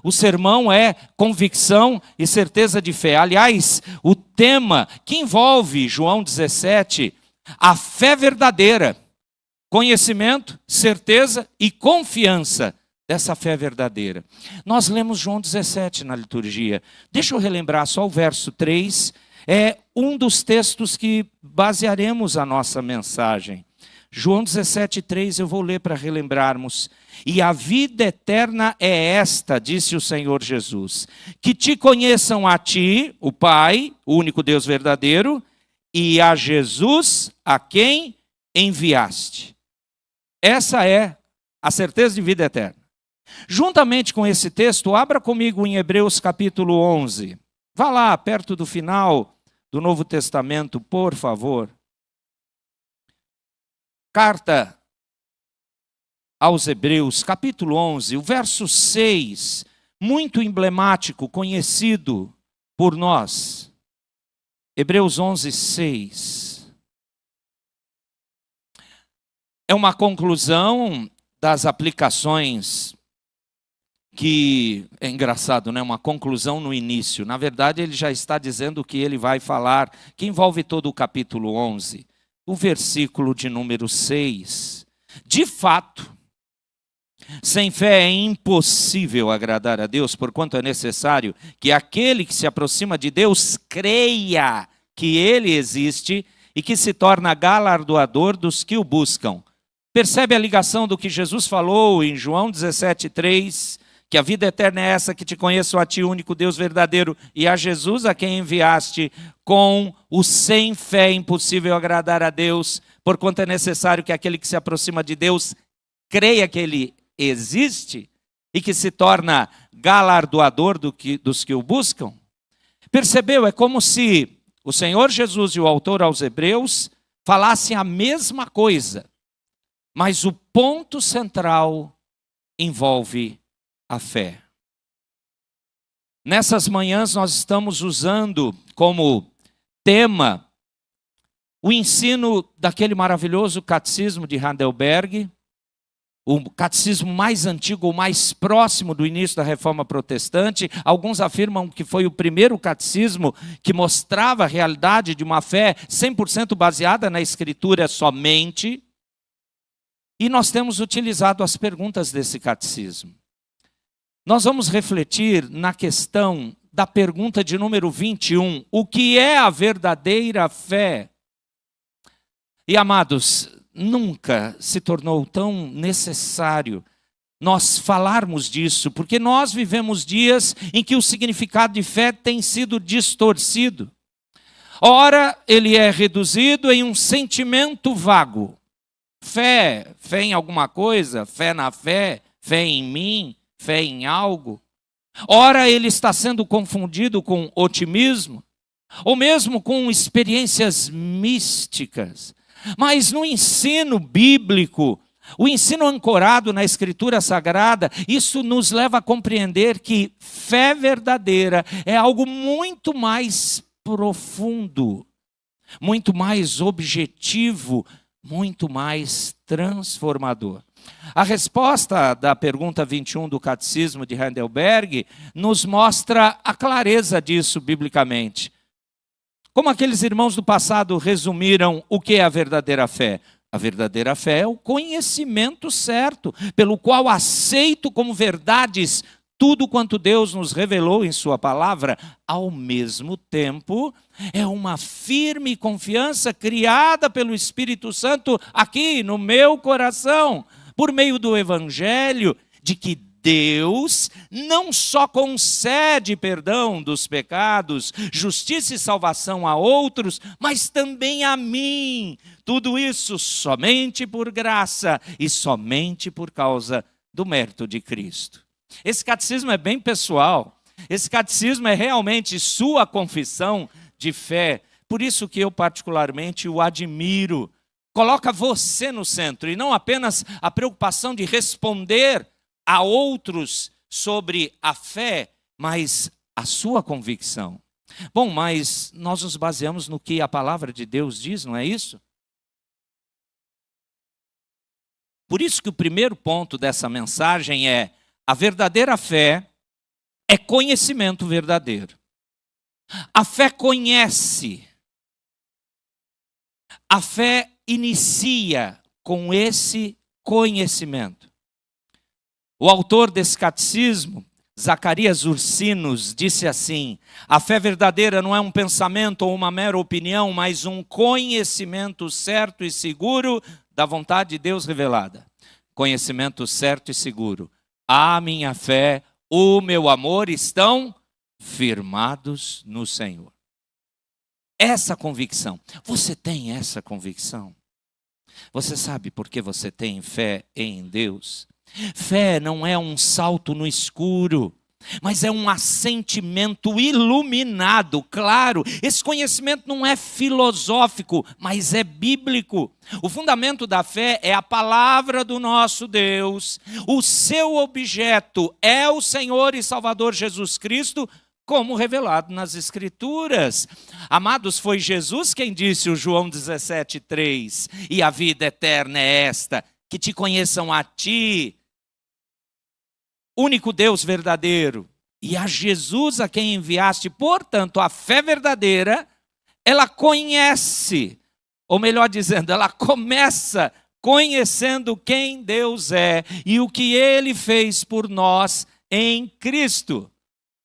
O sermão é convicção e certeza de fé. Aliás, o tema que envolve João 17, a fé verdadeira, conhecimento, certeza e confiança dessa fé verdadeira. Nós lemos João 17 na liturgia. Deixa eu relembrar só o verso 3, é um dos textos que basearemos a nossa mensagem. João 17:3, eu vou ler para relembrarmos. E a vida eterna é esta, disse o Senhor Jesus, que te conheçam a ti, o Pai, o único Deus verdadeiro, e a Jesus, a quem enviaste. Essa é a certeza de vida eterna. Juntamente com esse texto, abra comigo em Hebreus capítulo 11. Vá lá, perto do final do Novo Testamento, por favor. Carta aos Hebreus, capítulo 11, o verso 6, muito emblemático, conhecido por nós. Hebreus 11, 6. É uma conclusão das aplicações que, é engraçado, né? Uma conclusão no início. Na verdade, ele já está dizendo o que ele vai falar, que envolve todo o capítulo 11. O versículo de número 6. De fato, sem fé é impossível agradar a Deus, porquanto é necessário que aquele que se aproxima de Deus creia que Ele existe e que se torna galardoador dos que o buscam. Percebe a ligação do que Jesus falou em João 17:3, que a vida eterna é essa, que te conheço a ti, o único Deus verdadeiro, e a Jesus a quem enviaste, com o sem fé é impossível agradar a Deus, porquanto é necessário que aquele que se aproxima de Deus creia que Ele existe e que se torna galardoador dos que o buscam. Percebeu? É como se o Senhor Jesus e o autor aos Hebreus falassem a mesma coisa, mas o ponto central envolve a fé. Nessas manhãs nós estamos usando como tema o ensino daquele maravilhoso catecismo de Heidelberg, o catecismo mais antigo, o mais próximo do início da Reforma Protestante. Alguns afirmam que foi o primeiro catecismo que mostrava a realidade de uma fé 100% baseada na Escritura somente. E nós temos utilizado as perguntas desse catecismo. Nós vamos refletir na questão da pergunta de número 21. O que é a verdadeira fé? E, amados, nunca se tornou tão necessário nós falarmos disso, porque nós vivemos dias em que o significado de fé tem sido distorcido. Ora, ele é reduzido em um sentimento vago. Fé em alguma coisa, fé na fé, fé em mim, fé em algo. Ora, ele está sendo confundido com otimismo, ou mesmo com experiências místicas. Mas no ensino bíblico, o ensino ancorado na Escritura Sagrada, isso nos leva a compreender que fé verdadeira é algo muito mais profundo, muito mais objetivo, muito mais transformador. A resposta da pergunta 21 do Catecismo de Heidelberg nos mostra a clareza disso biblicamente. Como aqueles irmãos do passado resumiram o que é a verdadeira fé? A verdadeira fé é o conhecimento certo, pelo qual aceito como verdades tudo quanto Deus nos revelou em sua palavra. Ao mesmo tempo, é uma firme confiança criada pelo Espírito Santo aqui no meu coração, por meio do Evangelho, de que Deus não só concede perdão dos pecados, justiça e salvação a outros, mas também a mim. Tudo isso somente por graça e somente por causa do mérito de Cristo. Esse catecismo é bem pessoal. Esse catecismo é realmente sua confissão de fé. Por isso que eu particularmente o admiro. Coloca você no centro e não apenas a preocupação de responder a outros sobre a fé, mas a sua convicção. Bom, mas nós nos baseamos no que a palavra de Deus diz, não é isso? Por isso que o primeiro ponto dessa mensagem é: a verdadeira fé é conhecimento verdadeiro. A fé conhece. A fé inicia com esse conhecimento. O autor desse catecismo, Zacarias Ursinos, disse assim: a fé verdadeira não é um pensamento ou uma mera opinião, mas um conhecimento certo e seguro da vontade de Deus revelada. Conhecimento certo e seguro. A minha fé, o meu amor estão firmados no Senhor. Essa convicção. Você tem essa convicção? Você sabe por que você tem fé em Deus? Fé não é um salto no escuro, mas é um assentimento iluminado, claro. Esse conhecimento não é filosófico, mas é bíblico. O fundamento da fé é a palavra do nosso Deus. O seu objeto é o Senhor e Salvador Jesus Cristo, como revelado nas Escrituras. Amados, foi Jesus quem disse, o João 17:3, e a vida eterna é esta, que te conheçam a ti, único Deus verdadeiro, e a Jesus a quem enviaste. Portanto, a fé verdadeira, ela conhece, ou melhor dizendo, ela começa conhecendo quem Deus é e o que Ele fez por nós em Cristo.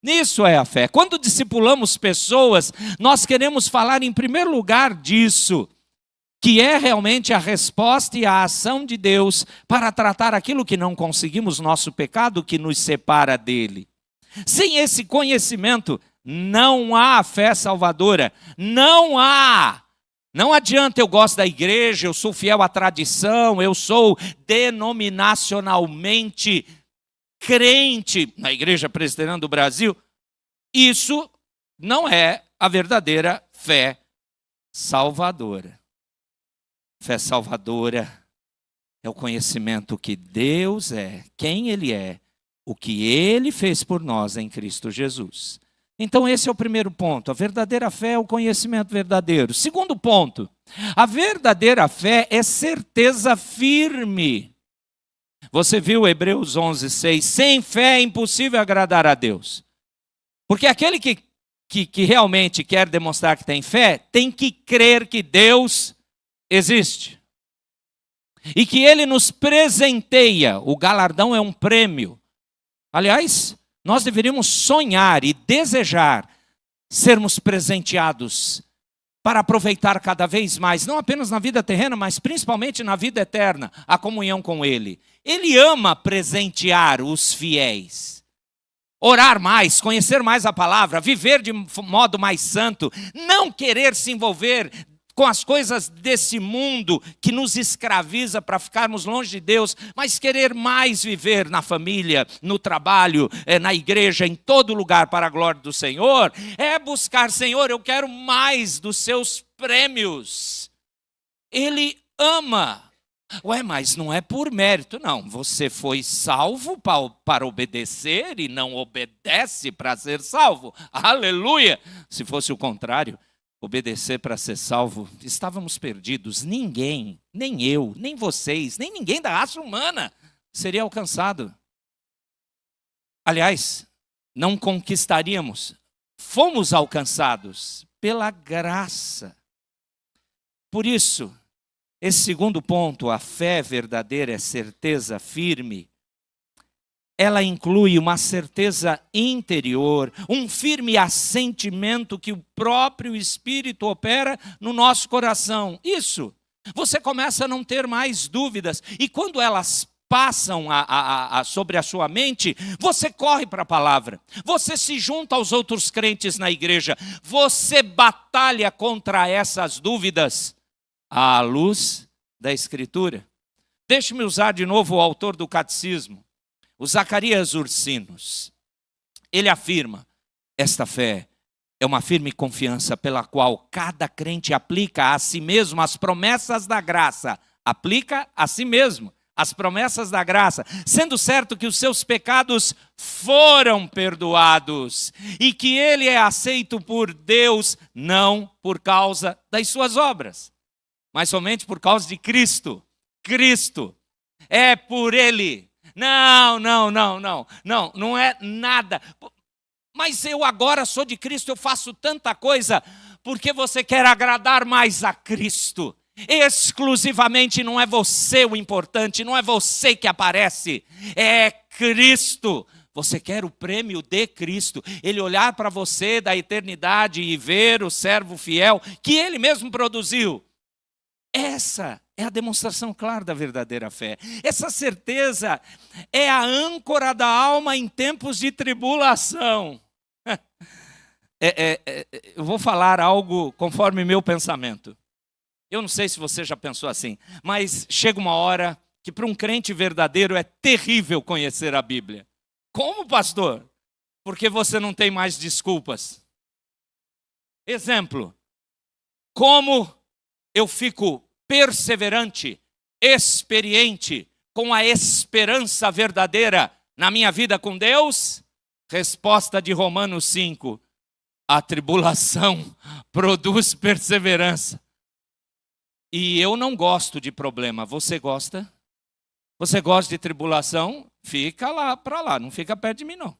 Nisso é a fé. Quando discipulamos pessoas, nós queremos falar em primeiro lugar disso, que é realmente a resposta e a ação de Deus para tratar aquilo que não conseguimos, nosso pecado que nos separa dele. Sem esse conhecimento, não há fé salvadora. Não há. Não adianta eu gosto da igreja, eu sou fiel à tradição, eu sou denominacionalmente crente na Igreja Presbiteriana do Brasil. Isso não é a verdadeira fé salvadora. Fé salvadora é o conhecimento que Deus é, quem Ele é, o que Ele fez por nós em Cristo Jesus. Então esse é o primeiro ponto. A verdadeira fé é o conhecimento verdadeiro. Segundo ponto, a verdadeira fé é certeza firme. Você viu Hebreus 11:6, sem fé é impossível agradar a Deus. Porque aquele que realmente quer demonstrar que tem fé, tem que crer que Deus existe. E que Ele nos presenteia, o galardão é um prêmio. Aliás, nós deveríamos sonhar e desejar sermos presenteados para aproveitar cada vez mais, não apenas na vida terrena, mas principalmente na vida eterna, a comunhão com Ele. Ele ama presentear os fiéis. Orar mais, conhecer mais a palavra, viver de modo mais santo, não querer se envolver com as coisas desse mundo que nos escraviza para ficarmos longe de Deus, mas querer mais viver na família, no trabalho, na igreja, em todo lugar para a glória do Senhor, é buscar, Senhor, eu quero mais dos seus prêmios. Ele ama. Ué, mas não é por mérito, não. Você foi salvo para obedecer e não obedece para ser salvo. Aleluia! Se fosse o contrário, obedecer para ser salvo, estávamos perdidos. Ninguém, nem eu, nem vocês, nem ninguém da raça humana seria alcançado. Aliás, não conquistaríamos. Fomos alcançados pela graça. Por isso, esse segundo ponto, a fé verdadeira é certeza firme. Ela inclui uma certeza interior, um firme assentimento que o próprio Espírito opera no nosso coração. Isso, você começa a não ter mais dúvidas. E quando elas passam sobre a sua mente, você corre para a palavra. Você se junta aos outros crentes na igreja. Você batalha contra essas dúvidas à luz da Escritura. Deixe-me usar de novo o autor do catecismo, o Zacarias Ursinos. Ele afirma, esta fé é uma firme confiança pela qual cada crente aplica a si mesmo as promessas da graça. Aplica a si mesmo as promessas da graça, sendo certo que os seus pecados foram perdoados e que ele é aceito por Deus, não por causa das suas obras, mas somente por causa de Cristo. Cristo é por Ele. Não é nada. Mas eu agora sou de Cristo, eu faço tanta coisa, porque você quer agradar mais a Cristo. Exclusivamente não é você o importante, não é você que aparece, é Cristo. Você quer o prêmio de Cristo, Ele olhar para você da eternidade e ver o servo fiel que Ele mesmo produziu. Essa é a demonstração clara da verdadeira fé. Essa certeza é a âncora da alma em tempos de tribulação. Eu vou falar algo conforme meu pensamento. Eu não sei se você já pensou assim, mas chega uma hora que para um crente verdadeiro é terrível conhecer a Bíblia. Como, pastor? Porque você não tem mais desculpas. Exemplo, como eu fico perseverante, experiente, com a esperança verdadeira na minha vida com Deus? Resposta de Romanos 5. A tribulação produz perseverança. E eu não gosto de problema. Você gosta? Você gosta de tribulação? Fica lá para lá, não fica perto de mim não.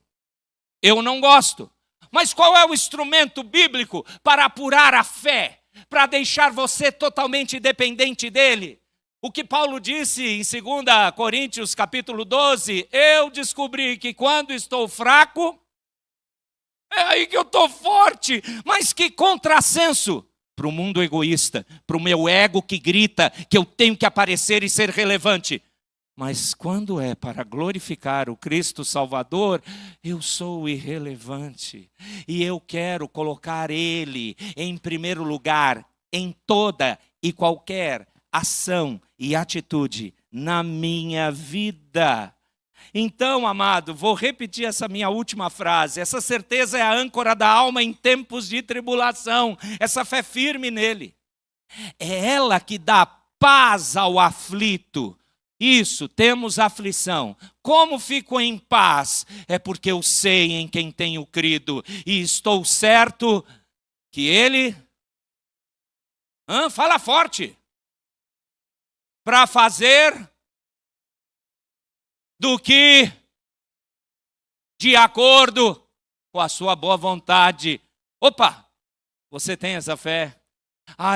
Eu não gosto. Mas qual é o instrumento bíblico para apurar a fé? Para deixar você totalmente dependente dele? O que Paulo disse em 2 Coríntios capítulo 12, eu descobri que quando estou fraco, é aí que eu estou forte. Mas que contrassenso para o mundo egoísta, para o meu ego que grita que eu tenho que aparecer e ser relevante. Mas quando é para glorificar o Cristo Salvador, eu sou irrelevante. E eu quero colocar Ele em primeiro lugar em toda e qualquer ação e atitude na minha vida. Então, amado, vou repetir essa minha última frase. Essa certeza é a âncora da alma em tempos de tribulação. Essa fé firme nele. É ela que dá paz ao aflito. Isso, temos aflição. Como fico em paz? É porque eu sei em quem tenho crido. E estou certo que Ele... fala forte. Para fazer do que de acordo com a sua boa vontade. Opa, você tem essa fé?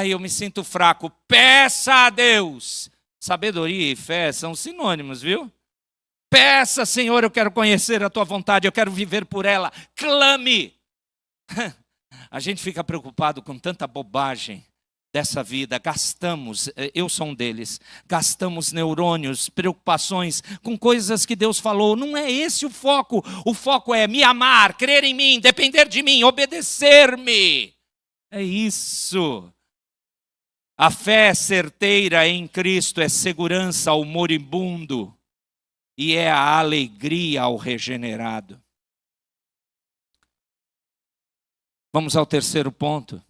Eu me sinto fraco. Peça a Deus. Sabedoria e fé são sinônimos, viu? Peça, Senhor, eu quero conhecer a tua vontade, eu quero viver por ela. Clame. A gente fica preocupado com tanta bobagem dessa vida. Gastamos, eu sou um deles, gastamos neurônios, preocupações com coisas que Deus falou. Não é esse o foco. O foco é me amar, crer em mim, depender de mim, obedecer-me. É isso. A fé certeira em Cristo é segurança ao moribundo e é a alegria ao regenerado. Vamos ao terceiro ponto.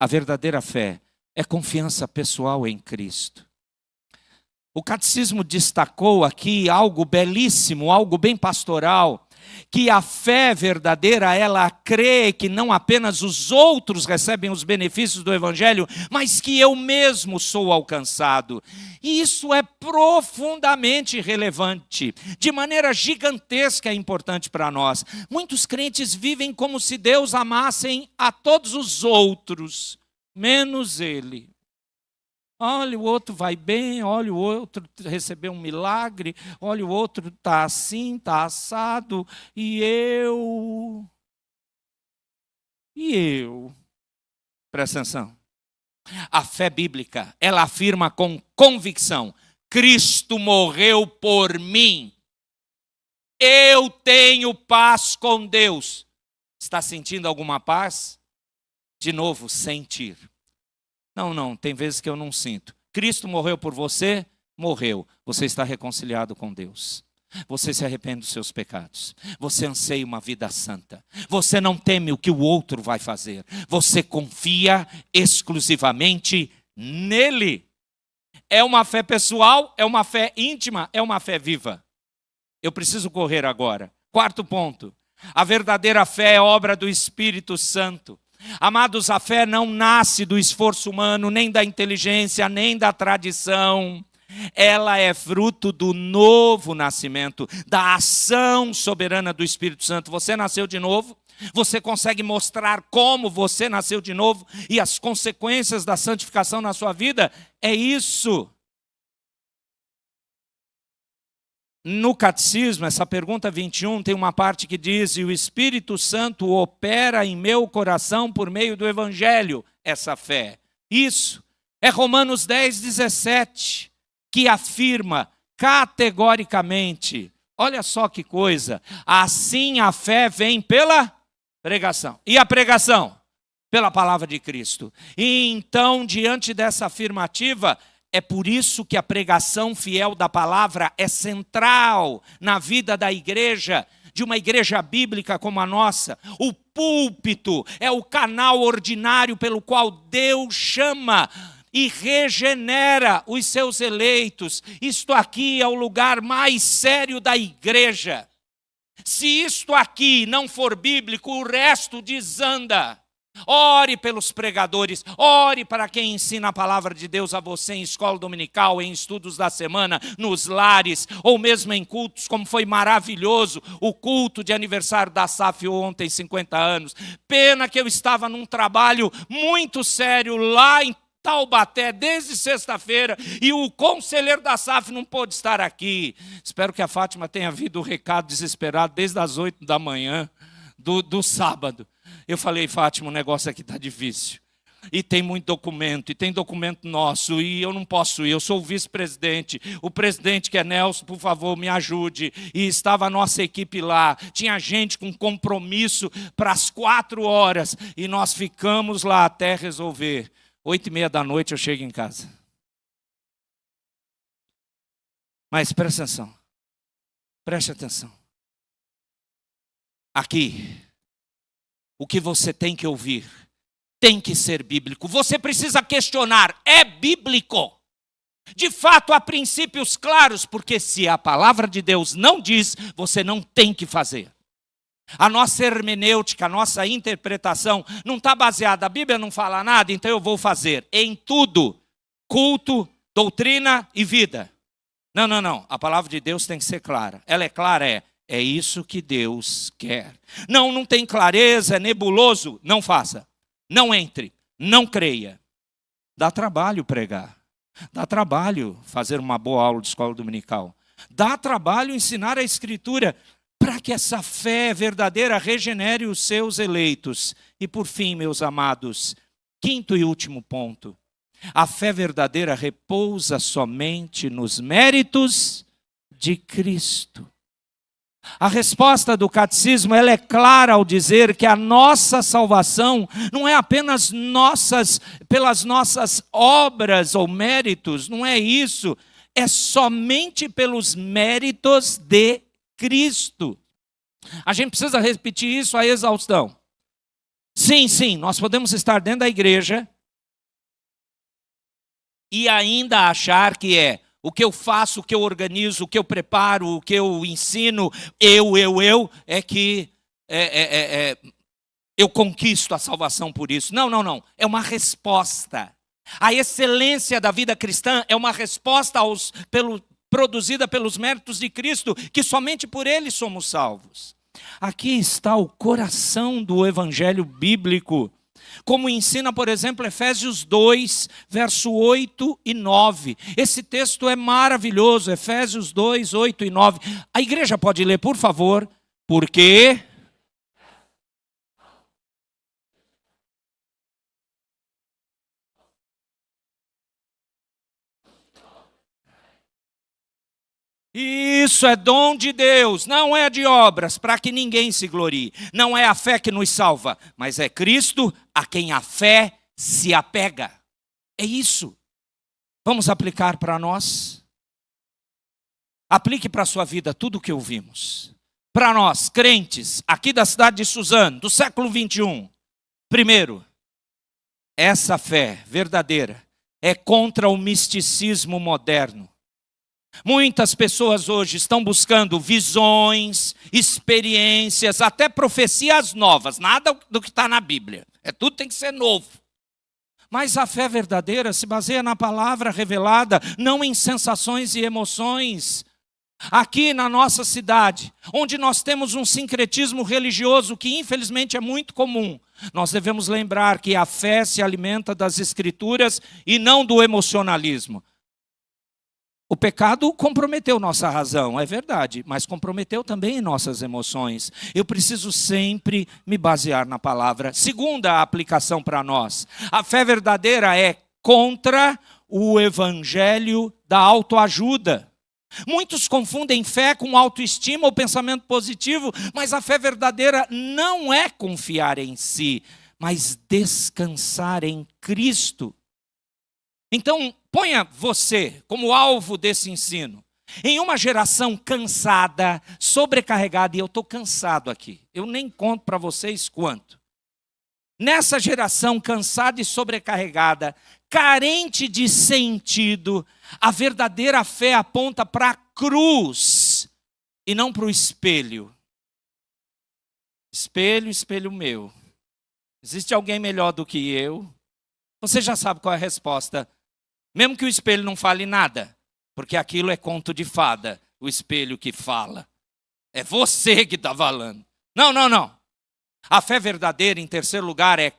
A verdadeira fé é confiança pessoal em Cristo. O catecismo destacou aqui algo belíssimo, algo bem pastoral, que a fé verdadeira, ela crê que não apenas os outros recebem os benefícios do Evangelho, mas que eu mesmo sou alcançado. E isso é profundamente relevante, de maneira gigantesca é importante para nós. Muitos crentes vivem como se Deus amassem a todos os outros, menos Ele. Olha, o outro vai bem, olha, o outro recebeu um milagre, olha, o outro está assim, está assado, e eu? Presta atenção. A fé bíblica, ela afirma com convicção, Cristo morreu por mim. Eu tenho paz com Deus. Está sentindo alguma paz? De novo, sentir. Não, tem vezes que eu não sinto. Cristo morreu por você? Morreu. Você está reconciliado com Deus. Você se arrepende dos seus pecados. Você anseia uma vida santa. Você não teme o que o outro vai fazer. Você confia exclusivamente nele. É uma fé pessoal, é uma fé íntima, é uma fé viva. Eu preciso correr agora. Quarto ponto. A verdadeira fé é obra do Espírito Santo. Amados, a fé não nasce do esforço humano, nem da inteligência, nem da tradição. Ela é fruto do novo nascimento, da ação soberana do Espírito Santo. Você nasceu de novo? Você consegue mostrar como você nasceu de novo e as consequências da santificação na sua vida? É isso. No Catecismo, essa pergunta 21, tem uma parte que diz: e o Espírito Santo opera em meu coração por meio do Evangelho, essa fé. Isso é Romanos 10, 17, que afirma categoricamente, olha só que coisa, assim a fé vem pela pregação. E a pregação? Pela palavra de Cristo. E então, diante dessa afirmativa, é por isso que a pregação fiel da palavra é central na vida da igreja, de uma igreja bíblica como a nossa. O púlpito é o canal ordinário pelo qual Deus chama e regenera os seus eleitos. Isto aqui é o lugar mais sério da igreja. Se isto aqui não for bíblico, o resto desanda. Ore pelos pregadores, ore para quem ensina a palavra de Deus a você em escola dominical, em estudos da semana, nos lares, ou mesmo em cultos, como foi maravilhoso o culto de aniversário da SAF ontem, 50 anos. Pena que eu estava num trabalho muito sério lá em Taubaté, desde sexta-feira, e o conselheiro da SAF não pôde estar aqui. Espero que a Fátima tenha visto o recado desesperado desde as 8 da manhã do sábado. Eu falei: Fátima, o negócio aqui está difícil. E tem muito documento, e tem documento nosso, e eu não posso ir, eu sou o vice-presidente. O presidente, que é Nelson, por favor, me ajude. E estava a nossa equipe lá, tinha gente com compromisso para as 4 horas, e nós ficamos lá até resolver. 8h30 da noite eu chego em casa. Mas preste atenção, preste atenção. Aqui, o que você tem que ouvir tem que ser bíblico. Você precisa questionar: é bíblico? De fato, há princípios claros, porque se a palavra de Deus não diz, você não tem que fazer. A nossa hermenêutica, a nossa interpretação não está baseada, a Bíblia não fala nada, então eu vou fazer. Em tudo, culto, doutrina e vida. Não, não, não. A palavra de Deus tem que ser clara. Ela é clara, é isso que Deus quer. Não, não tem clareza, é nebuloso, não faça. Não entre, não creia. Dá trabalho pregar. Dá trabalho fazer uma boa aula de escola dominical. Dá trabalho ensinar a Escritura para que essa fé verdadeira regenere os seus eleitos. E por fim, meus amados, quinto e último ponto. A fé verdadeira repousa somente nos méritos de Cristo. A resposta do catecismo, ela é clara ao dizer que a nossa salvação não é apenas pelas nossas obras ou méritos, não é isso. É somente pelos méritos de Cristo. A gente precisa repetir isso à exaustão. Sim, sim, nós podemos estar dentro da igreja e ainda achar que é o que eu faço, o que eu organizo, o que eu preparo, o que eu ensino, é que eu conquisto a salvação por isso. Não, não, não. É uma resposta. A excelência da vida cristã é uma resposta produzida pelos méritos de Cristo, que somente por ele somos salvos. Aqui está o coração do evangelho bíblico. Como ensina, por exemplo, Efésios 2, verso 8 e 9. Esse texto é maravilhoso, Efésios 2, 8 e 9. A igreja pode ler, por favor, porque... Isso é dom de Deus, não é de obras, para que ninguém se glorie. Não é a fé que nos salva, mas é Cristo a quem a fé se apega. É isso. Vamos aplicar para nós? Aplique para a sua vida tudo o que ouvimos. Para nós, crentes, aqui da cidade de Suzano, do século 21. Primeiro, essa fé verdadeira é contra o misticismo moderno. Muitas pessoas hoje estão buscando visões, experiências, até profecias novas. Nada do que está na Bíblia. Tudo tem que ser novo. Mas a fé verdadeira se baseia na palavra revelada, não em sensações e emoções. Aqui na nossa cidade, onde nós temos um sincretismo religioso que infelizmente é muito comum, nós devemos lembrar que a fé se alimenta das Escrituras e não do emocionalismo. O pecado comprometeu nossa razão, é verdade, mas comprometeu também nossas emoções. Eu preciso sempre me basear na palavra. Segunda aplicação para nós, a fé verdadeira é contra o evangelho da autoajuda. Muitos confundem fé com autoestima ou pensamento positivo, mas a fé verdadeira não é confiar em si, mas descansar em Cristo. Então, ponha você como alvo desse ensino. Em uma geração cansada, sobrecarregada, e eu estou cansado aqui, eu nem conto para vocês quanto. Nessa geração cansada e sobrecarregada, carente de sentido, a verdadeira fé aponta para a cruz e não para o espelho. Espelho, espelho meu. Existe alguém melhor do que eu? Você já sabe qual é a resposta. Mesmo que o espelho não fale nada, porque aquilo é conto de fada, o espelho que fala. É você que está falando. Não. A fé verdadeira, em terceiro lugar, é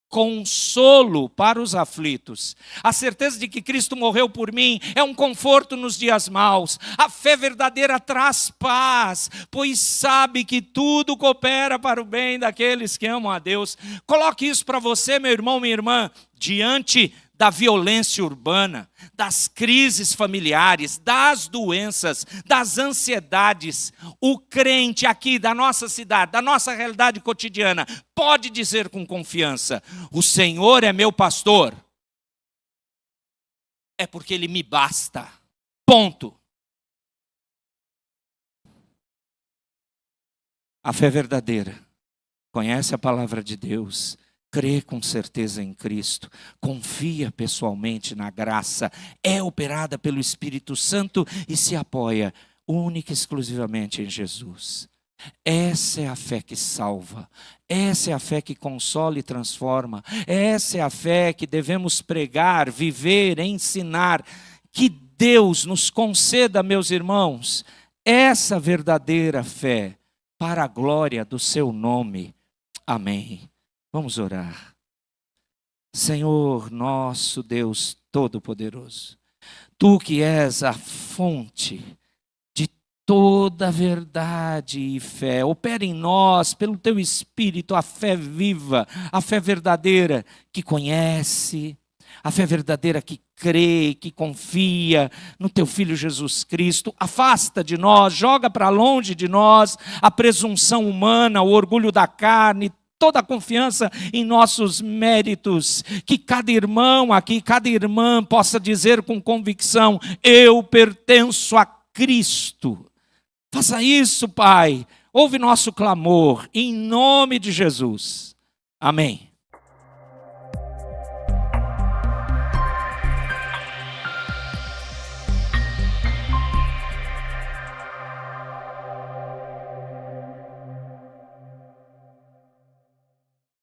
consolo para os aflitos. A certeza de que Cristo morreu por mim é um conforto nos dias maus. A fé verdadeira traz paz, pois sabe que tudo coopera para o bem daqueles que amam a Deus. Coloque isso para você, meu irmão, minha irmã, diante da violência urbana, das crises familiares, das doenças, das ansiedades. O crente aqui da nossa cidade, da nossa realidade cotidiana, pode dizer com confiança: o Senhor é meu pastor. É porque Ele me basta. Ponto. A fé verdadeira conhece a palavra de Deus, crê com certeza em Cristo, confia pessoalmente na graça, é operada pelo Espírito Santo e se apoia única e exclusivamente em Jesus. Essa é a fé que salva, essa é a fé que consola e transforma, essa é a fé que devemos pregar, viver, ensinar. Que Deus nos conceda, meus irmãos, essa verdadeira fé para a glória do seu nome. Amém. Vamos orar. Senhor, nosso Deus Todo-Poderoso, Tu que és a fonte de toda verdade e fé, opera em nós, pelo Teu Espírito, a fé viva, a fé verdadeira que conhece, a fé verdadeira que crê, que confia no Teu Filho Jesus Cristo. Afasta de nós, joga para longe de nós a presunção humana, o orgulho da carne, toda a confiança em nossos méritos, que cada irmão aqui, cada irmã possa dizer com convicção: eu pertenço a Cristo. Faça isso, Pai, ouve nosso clamor, em nome de Jesus. Amém.